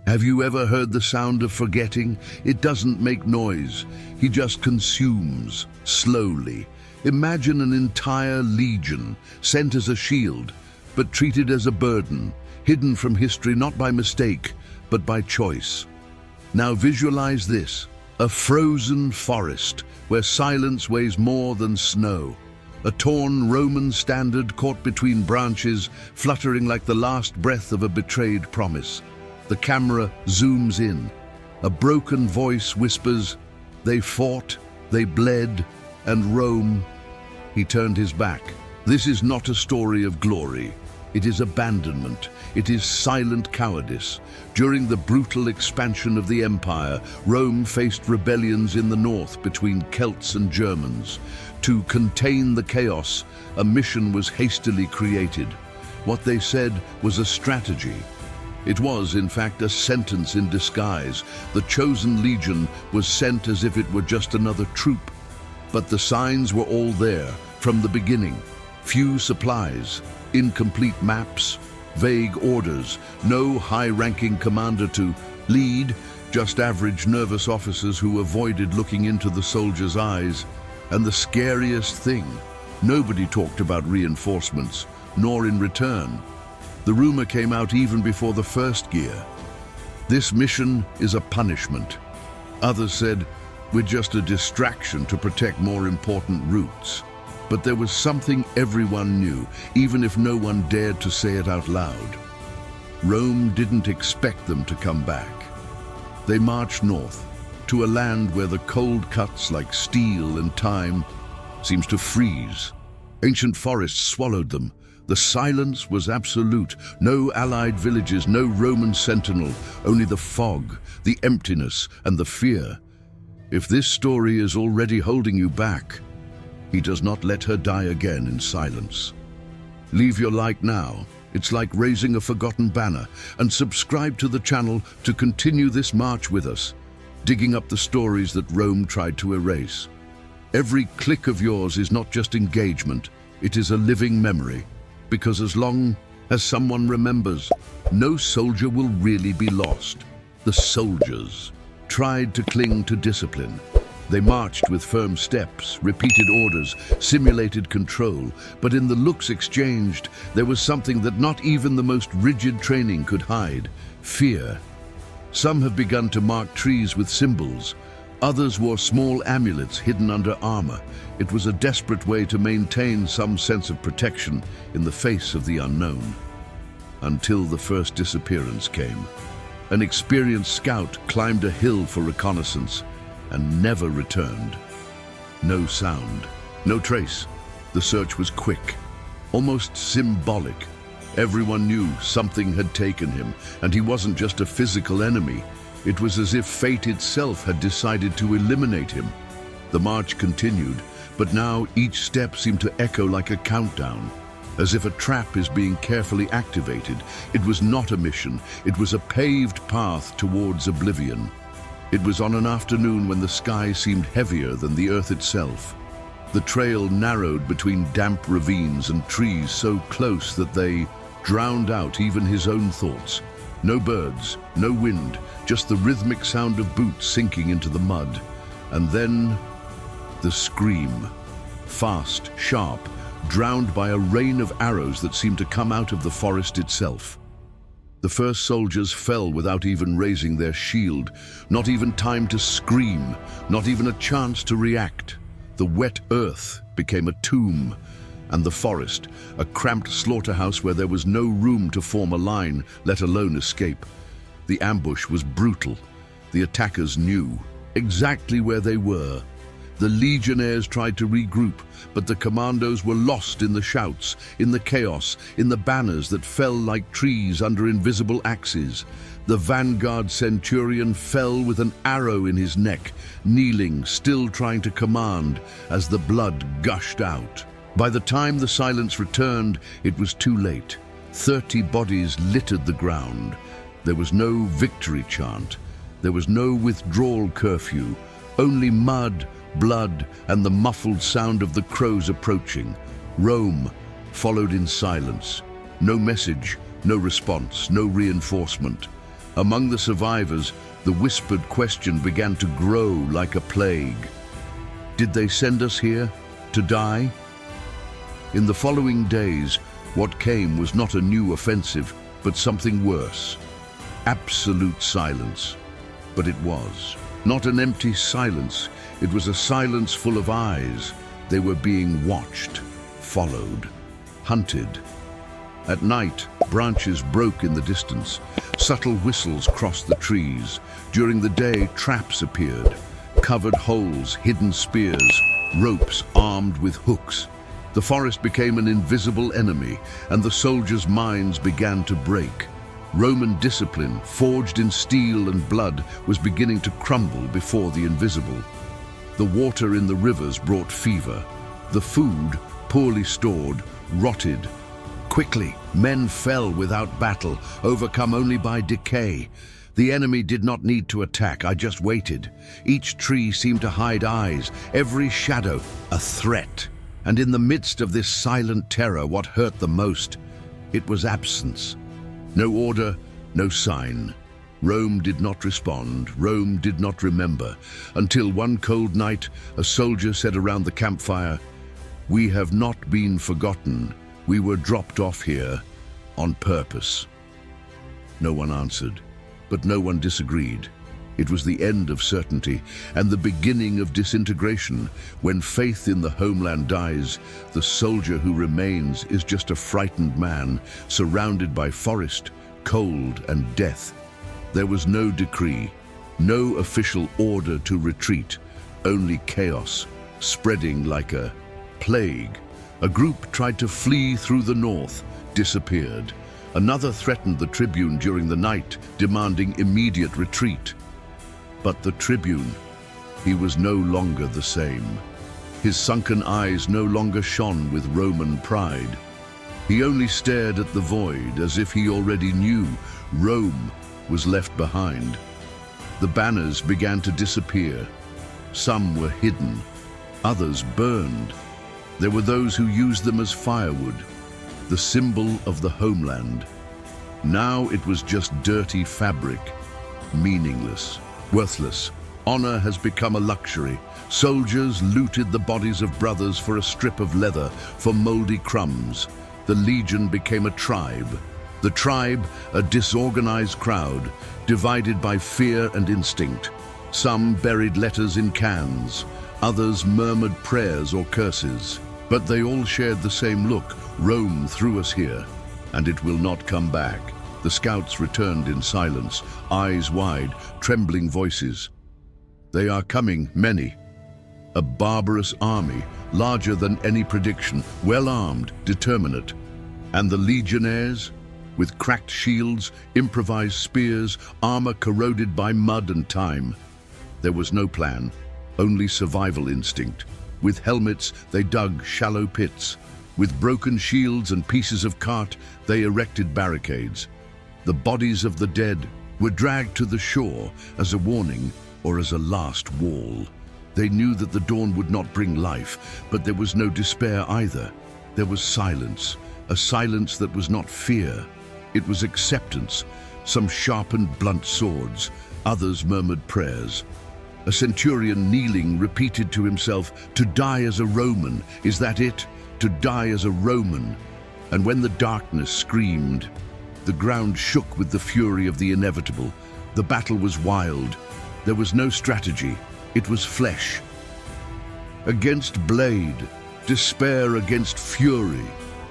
Have you ever heard the sound of forgetting? It doesn't make noise. He just consumes, slowly. Imagine an entire legion, sent as a shield, but treated as a burden, hidden from history not by mistake, but by choice. Now visualize this, a frozen forest where silence weighs more than snow. A torn Roman standard caught between branches, fluttering like the last breath of a betrayed promise. The camera zooms in. A broken voice whispers, "They fought, they bled, and Rome." He turned his back. This is not a story of glory. It is abandonment. It is silent cowardice. During the brutal expansion of the empire, Rome faced rebellions in the north between Celts and Germans. To contain the chaos, a mission was hastily created. What they said was a strategy. It was, in fact, a sentence in disguise. The chosen legion was sent as if it were just another troop. But the signs were all there, from the beginning. Few supplies, incomplete maps, vague orders, no high-ranking commander to lead, just average nervous officers who avoided looking into the soldiers' eyes. And the scariest thing, nobody talked about reinforcements, nor in return. The rumor came out even before the first gear. This mission is a punishment. Others said, we're just a distraction to protect more important routes. But there was something everyone knew, even if no one dared to say it out loud. Rome didn't expect them to come back. They marched north, to a land where the cold cuts like steel and time seems to freeze. Ancient forests swallowed them. The silence was absolute. No allied villages, no Roman sentinel, only the fog, the emptiness, and the fear. If this story is already holding you back, he does not let her die again in silence. Leave your like now. It's like raising a forgotten banner, and subscribe to the channel to continue this march with us, digging up the stories that Rome tried to erase. Every click of yours is not just engagement, it is a living memory. Because as long as someone remembers, no soldier will really be lost. The soldiers tried to cling to discipline. They marched with firm steps, repeated orders, simulated control, but in the looks exchanged, there was something that not even the most rigid training could hide: fear. Some have begun to mark trees with symbols. Others wore small amulets hidden under armor. It was a desperate way to maintain some sense of protection in the face of the unknown. Until the first disappearance came. An experienced scout climbed a hill for reconnaissance and never returned. No sound, no trace. The search was quick, almost symbolic. Everyone knew something had taken him, and he wasn't just a physical enemy. It was as if fate itself had decided to eliminate him. The march continued, but now each step seemed to echo like a countdown, as if a trap is being carefully activated. It was not a mission, it was a paved path towards oblivion. It was on an afternoon when the sky seemed heavier than the earth itself. The trail narrowed between damp ravines and trees so close that they drowned out even his own thoughts. No birds, no wind, just the rhythmic sound of boots sinking into the mud. And then, the scream. Fast, sharp, drowned by a rain of arrows that seemed to come out of the forest itself. The first soldiers fell without even raising their shield, not even time to scream, not even a chance to react. The wet earth became a tomb, and the forest, a cramped slaughterhouse where there was no room to form a line, let alone escape. The ambush was brutal. The attackers knew exactly where they were. The legionnaires tried to regroup, but the commandos were lost in the shouts, in the chaos, in the banners that fell like trees under invisible axes. The vanguard centurion fell with an arrow in his neck, kneeling, still trying to command, as the blood gushed out. By the time the silence returned, it was too late. 30 bodies littered the ground. There was no victory chant. There was no withdrawal curfew. Only mud, blood, and the muffled sound of the crows approaching. Rome followed in silence. No message, no response, no reinforcement. Among the survivors, the whispered question began to grow like a plague. Did they send us here to die? In the following days, what came was not a new offensive, but something worse. Absolute silence. But it was. Not an empty silence. It was a silence full of eyes. They were being watched, followed, hunted. At night, branches broke in the distance. Subtle whistles crossed the trees. During the day, traps appeared. Covered holes, hidden spears, ropes armed with hooks. The forest became an invisible enemy, and the soldiers' minds began to break. Roman discipline, forged in steel and blood, was beginning to crumble before the invisible. The water in the rivers brought fever. The food, poorly stored, rotted. Quickly, men fell without battle, overcome only by decay. The enemy did not need to attack, I just waited. Each tree seemed to hide eyes, every shadow a threat. And in the midst of this silent terror, what hurt the most, it was absence. No order, no sign. Rome did not respond, Rome did not remember, until one cold night, a soldier said around the campfire, "We have not been forgotten. We were dropped off here on purpose." No one answered, but no one disagreed. It was the end of certainty and the beginning of disintegration. When faith in the homeland dies, the soldier who remains is just a frightened man, surrounded by forest, cold, and death. There was no decree, no official order to retreat, only chaos, spreading like a plague. A group tried to flee through the north, disappeared. Another threatened the tribune during the night, demanding immediate retreat. But the tribune, he was no longer the same. His sunken eyes no longer shone with Roman pride. He only stared at the void as if he already knew Rome was left behind. The banners began to disappear. Some were hidden, others burned. There were those who used them as firewood, the symbol of the homeland. Now it was just dirty fabric, meaningless, worthless. Honor has become a luxury. Soldiers looted the bodies of brothers for a strip of leather, for moldy crumbs. The legion became a tribe. The tribe, a disorganized crowd, divided by fear and instinct. Some buried letters in cans, others murmured prayers or curses. But they all shared the same look. Rome threw us here, and it will not come back. The scouts returned in silence, eyes wide, trembling voices. They are coming, many. A barbarous army, larger than any prediction, well-armed, determinate. And the legionnaires, with cracked shields, improvised spears, armor corroded by mud and time. There was no plan, only survival instinct. With helmets, they dug shallow pits. With broken shields and pieces of cart, they erected barricades. The bodies of the dead were dragged to the shore as a warning or as a last wall. They knew that the dawn would not bring life, but there was no despair either. There was silence, a silence that was not fear. It was acceptance. Some sharpened blunt swords, others murmured prayers. A centurion kneeling repeated to himself, "To die as a Roman, is that it? To die as a Roman." And when the darkness screamed, the ground shook with the fury of the inevitable. The battle was wild. There was no strategy. It was flesh against blade, despair against fury,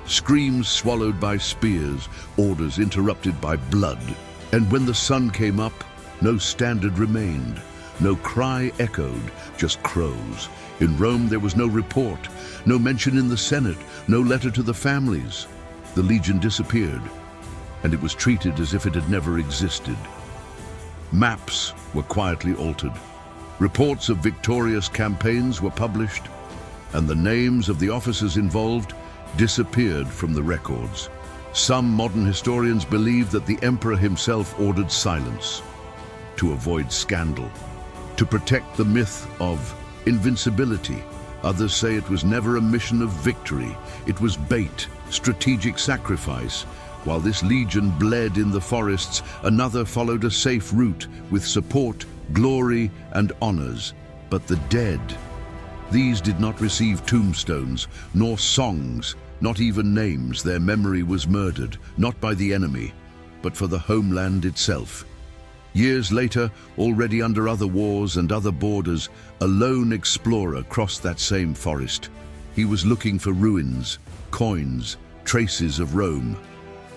screams swallowed by spears, orders interrupted by blood. And when the sun came up, no standard remained. No cry echoed, just crows. In Rome there was no report, no mention in the Senate, no letter to the families. The legion disappeared, and it was treated as if it had never existed. Maps were quietly altered. Reports of victorious campaigns were published, and the names of the officers involved disappeared from the records. Some modern historians believe that the emperor himself ordered silence to avoid scandal, to protect the myth of invincibility. Others say it was never a mission of victory. It was bait, strategic sacrifice, While this legion bled in the forests, another followed a safe route with support, glory, and honors. But the dead, these did not receive tombstones, nor songs, not even names. Their memory was murdered, not by the enemy, but for the homeland itself. Years later, already under other wars and other borders, a lone explorer crossed that same forest. He was looking for ruins, coins, traces of Rome.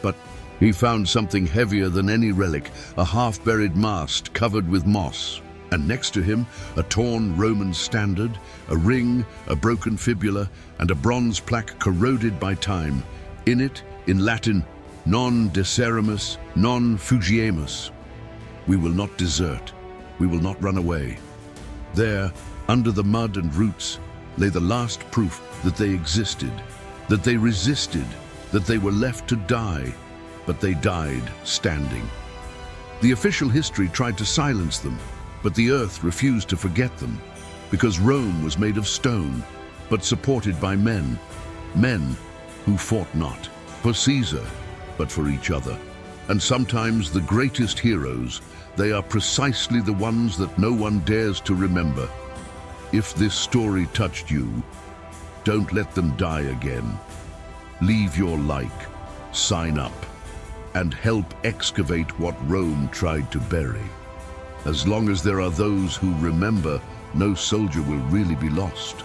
But he found something heavier than any relic, a half-buried mast covered with moss. And next to him, a torn Roman standard, a ring, a broken fibula, and a bronze plaque corroded by time. In it, in Latin, non deserimus, non fugiemus. We will not desert. We will not run away. There, under the mud and roots, lay the last proof that they existed, that they resisted, that they were left to die, but they died standing. The official history tried to silence them, but the earth refused to forget them, because Rome was made of stone, but supported by men who fought not for Caesar, but for each other. And sometimes the greatest heroes, they are precisely the ones that no one dares to remember. If this story touched you, don't let them die again. Leave your like, sign up, and help excavate what Rome tried to bury. As long as there are those who remember, no soldier will really be lost.